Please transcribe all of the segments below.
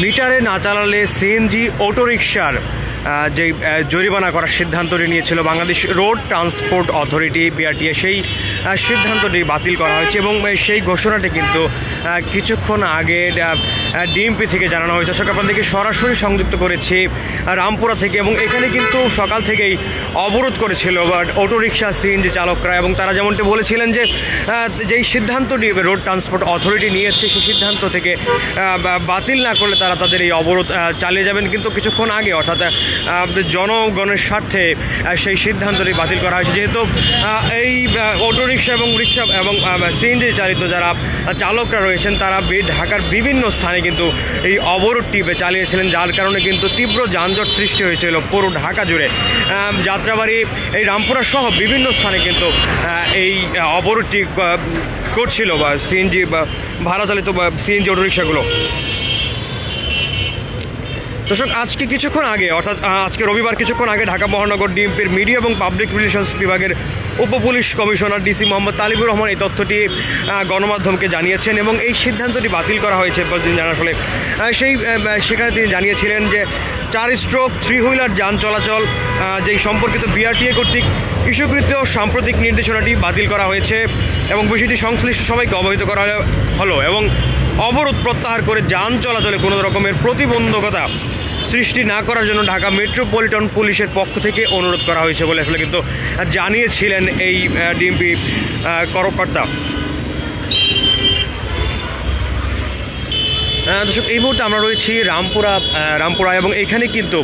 মিটারে না চালালে সিএনজি অটোরিকশার যে জরিমানা করার সিদ্ধান্তটি নিয়েছিল Bangladesh road transport authority BRTA, সেই সিদ্ধান্তটি বাতিল করা হয়েছে এবং সেই ঘোষণাটি কিন্তু কিছুক্ষণ আগে ডিএমপি থেকে জানানো হয়েছে। আপনাদেরকে সরাসরি সংযুক্ত করেছি রামপুরা থেকে এবং এখানে কিন্তু সকাল থেকেই অবরোধ করেছিল অটোরিকশা সিএনজি চালকরা এবং তারা যেমনটি বলেছিলেন যে যেই সিদ্ধান্তটি রোড ট্রান্সপোর্ট অথরিটি নিয়েছে সেই সিদ্ধান্ত থেকে বাতিল না করলে তারা তাদের এই অবরোধ চালিয়ে যাবেন। কিন্তু কিছুক্ষণ আগে অর্থাৎ জনগণের স্বার্থে সেই সিদ্ধান্তটি বাতিল করা হয়েছে, যেহেতু এই অটোরিকশা এবং রিক্সা এবং সিএনজি চালিত যারা চালকরা রয়েছেন তারা ঢাকার বিভিন্ন স্থানে কিন্তু এই অবরোধটি চালিয়েছিলেন, যার কারণে কিন্তু তীব্র যানজট সৃষ্টি হয়েছিল পুরো ঢাকা জুড়ে। যাত্রাবাড়ি, এই রামপুরা সহ বিভিন্ন স্থানে কিন্তু এই অবরোধটি করছিল বা সিএনজি বা ভাড়া চালিত বা সিএনজি অটোরিকশাগুলো। দর্শক, আজকে কিছুক্ষণ আগে অর্থাৎ আজকে রবিবার কিছুক্ষণ আগে ঢাকা মহানগর ডিএমপির মিডিয়া এবং পাবলিক রিলেশনস বিভাগের উপপুলিশ কমিশনার ডিসি মোহাম্মদ তালিবুর রহমান এই তথ্যটি গণমাধ্যমকে জানিয়েছেন এবং এই সিদ্ধান্তটি বাতিল করা হয়েছে জানার ফলে সেখানে তিনি জানিয়েছিলেন যে 4 স্ট্রোক 3 হুইলার যান চলাচল যেই সম্পর্কিত বিআরটিএ কর্তৃক ইস্যুকৃত সাম্প্রতিক নির্দেশনাটি বাতিল করা হয়েছে এবং বিষয়টি সংশ্লিষ্ট সবাইকে অবহিত করা হলো এবং অবরোধ প্রত্যাহার করে যান চলাচলে কোনো রকমের প্রতিবন্ধকতা সৃষ্টি না করার জন্য ঢাকা মেট্রোপলিটন পুলিশের পক্ষ থেকে অনুরোধ করা হয়েছে বলে আসলে কিন্তু জানিয়েছিলেন এই ডিএমপি কর্মকর্তা। দর্শক, এই মুহূর্তে আমরা রয়েছি রামপুরা এবং এখানে কিন্তু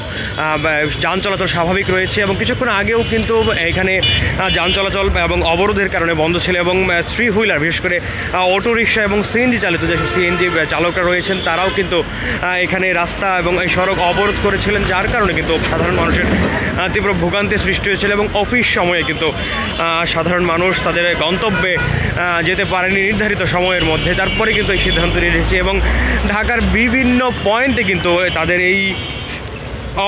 যান চলাচল স্বাভাবিক রয়েছে এবং কিছুক্ষণ আগেও কিন্তু এখানে যান চলাচল এবং অবরোধের কারণে বন্ধ ছিল এবং 3 হুইলার বিশেষ করে অটোরিকশা এবং সিএনজি চালিত যেসব সিএনজি চালকরা রয়েছেন তারাও কিন্তু এখানে রাস্তা এবং এই সড়ক অবরোধ করেছিলেন, যার কারণে কিন্তু সাধারণ মানুষের তীব্র ভোগান্তি সৃষ্টি হয়েছিল এবং অফিস সময়ে কিন্তু সাধারণ মানুষ তাদের গন্তব্যে যেতে পারেনি নির্ধারিত সময়ের মধ্যে। তারপরে কিন্তু এই সিদ্ধান্ত নিয়েছে এবং ঢাকার বিভিন্ন পয়েন্টে কিন্তু তাদের এই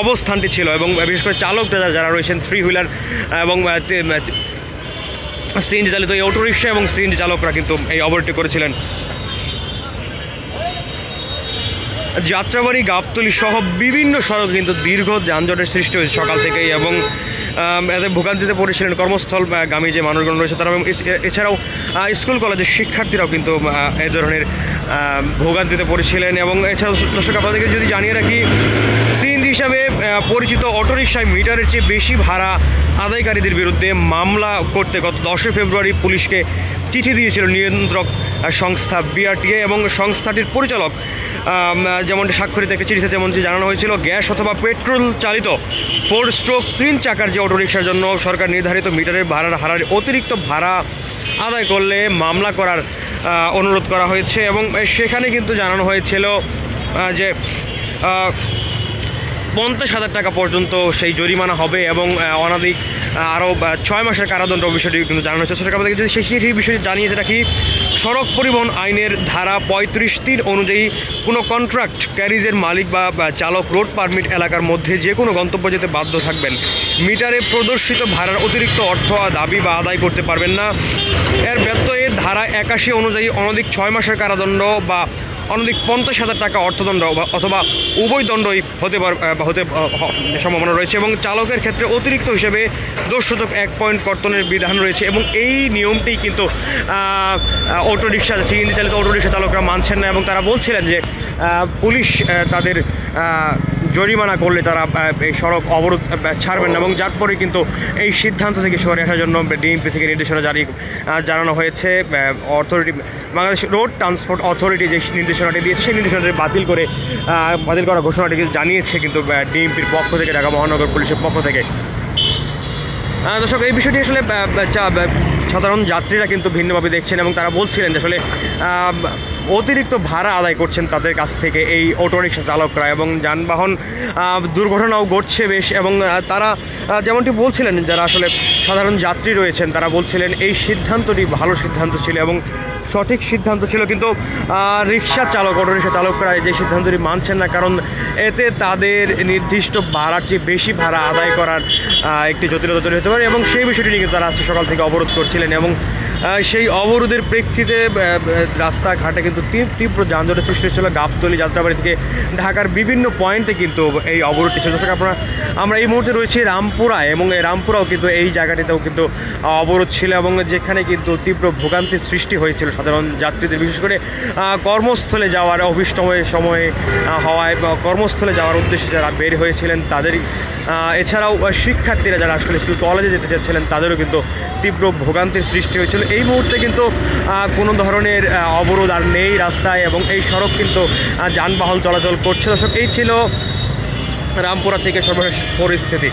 অবস্থানটি ছিল এবং বিশেষ করে চালকরা যারা রয়েছেন 3 হুইলার এবং সিএনজি চালিত এই অটোরিকশা এবং সিএনজি চালকরা কিন্তু এই অবরোধটি করেছিলেন। যাত্রাবাড়ি, গাবতলী সহ বিভিন্ন সড়ক কিন্তু দীর্ঘ যানজটের সৃষ্টি হয়েছে সকাল থেকেই এবং এতে ভোগান্তিতে পড়েছিলেন কর্মস্থলগামী যে মানুষজন রয়েছে তারা এবং এছাড়াও স্কুল কলেজের শিক্ষার্থীরাও কিন্তু এই ধরনের ভোগান্তিতে পড়েছিলেন। এবং এছাড়াও দর্শক, আপনাদেরকে যদি জানিয়ে রাখি, সিএনজি হিসাবে পরিচিত অটোরিকশায় মিটারের চেয়ে বেশি ভাড়া আদায়কারীদের বিরুদ্ধে মামলা করতে গত 10 ফেব্রুয়ারি পুলিশকে চিঠি দিয়েছিল নিয়ন্ত্রক সংস্থা বিআরটিএ এবং সংস্থাটির পরিচালক যেমনটি স্বাক্ষরিত একটা চিঠিতে যেমনটি জানানো হয়েছিল, গ্যাস অথবা পেট্রোল চালিত 4 স্ট্রোক 3 চাকার যে অটোরিকশার জন্য সরকার নির্ধারিত মিটারের ভাড়ার হারের অতিরিক্ত ভাড়া আদায় করলে মামলা করার অনুরোধ করা হয়েছে এবং সেখানে কিন্তু জানানো হয়েছিল যে 50,000 টাকা পর্যন্ত সেই জরিমানা হবে এবং অনধিক আরও 6 মাসের কারাদণ্ড বিষয়টি কিন্তু জানানো হচ্ছে। সরকার আমাদেরকে যদি সেই বিষয়ে জানিয়ে রাখি, সড়ক পরিবহন আইনের ধারা 35(3) অনুযায়ী কোনো কন্ট্রাক্ট ক্যারিজের মালিক বা চালক রোড পারমিট এলাকার মধ্যে যে কোনো গন্তব্য যেতে বাধ্য থাকবেন। মিটারে প্রদর্শিত ভাড়ার অতিরিক্ত অর্থ দাবি বা আদায় করতে পারবেন না। এর ব্যত্যয়ে ধারা 81 অনুযায়ী অনধিক 6 মাসের কারাদণ্ড বা অনধিক 50,000 টাকা অর্থদণ্ড অথবা উভয় দণ্ডই হতে সম্ভাবনা রয়েছে এবং চালকের ক্ষেত্রে অতিরিক্ত হিসেবে দোষসূচক 1 পয়েন্ট কর্তনের বিধান রয়েছে এবং এই নিয়মটি কিন্তু অটোরিকশা সিএনজি চালিত অটোরিকশা চালকরা মানছেন না এবং তারা বলছিলেন যে পুলিশ তাদের জরিমানা করলে তারা এই সড়ক অবরোধ ছাড়বেন না এবং যার পরে কিন্তু এই সিদ্ধান্ত থেকে সরে আসার জন্য ডিএমপি থেকে নির্দেশনা জানানো হয়েছে। Authority Bangladesh road transport authority যে নির্দেশনাটি দিয়েছে সেই নির্দেশনাটি বাতিল করা ঘোষণাটি জানিয়েছে কিন্তু ডিএমপির পক্ষ থেকে, ঢাকা মহানগর পুলিশের পক্ষ থেকে। দর্শক, এই বিষয়টি আসলে সাধারণ যাত্রীরা কিন্তু ভিন্নভাবে দেখছেন এবং তারা বলছিলেন যে আসলে অতিরিক্ত ভাড়া আদায় করছেন তাদের কাছ থেকে এই অটোরিকশা চালকরা এবং যানবাহন দুর্ঘটনাও ঘটছে বেশ এবং তারা যেমনটি বলছিলেন যারা আসলে সাধারণ যাত্রী রয়েছেন তারা বলছিলেন এই সিদ্ধান্তটি ভালো সিদ্ধান্ত ছিল এবং সঠিক সিদ্ধান্ত ছিল, কিন্তু রিক্সা চালক অটোরিকশা চালকরা যে সিদ্ধান্তটি মানছেন না, কারণ এতে তাদের নির্দিষ্ট ভাড়ার চেয়ে বেশি ভাড়া আদায় করার একটি জটিলতা তৈরি হতে পারে, এবং সেই বিষয়টি নিয়ে কিন্তু তারা আজকে সকাল থেকে অবরোধ করছিলেন। এবং সেই অবরোধের প্রেক্ষিতে রাস্তাঘাটে কিন্তু তীব্র যানজটের সৃষ্টি হচ্ছিল। গাবতলী, যাত্রাবাড়ি থেকে ঢাকার বিভিন্ন পয়েন্টে কিন্তু এই অবরোধটি ছিল। দর্শক, আমরা এই মুহূর্তে রয়েছি রামপুরায়, এবং এই রামপুরাও কিন্তু এই জায়গাটিতেও কিন্তু অবরোধ ছিল, এবং যেখানে কিন্তু তীব্র ভোগান্তির সৃষ্টি হয়েছিল সাধারণ যাত্রীদের, বিশেষ করে কর্মস্থলে যাওয়ার অফিস সময়ে হওয়ায় বা কর্মস্থলে যাওয়ার উদ্দেশ্যে যারা বের হয়েছিলেন তাদেরই, এছাড়াও শিক্ষার্থীরা যারা আসলে শুধু কলেজে যেতে চাচ্ছিলেন তাদেরও কিন্তু তীব্র ভোগান্তির সৃষ্টি হয়েছিল। এই মুহূর্তে কিন্তু কোনো ধরনের অবরোধ আর নেই রাস্তায়, এবং এই সড়ক কিন্তু যানবাহন চলাচল করছে। দর্শক, এই ছিল রামপুরা থেকে সর্বশেষ পরিস্থিতি।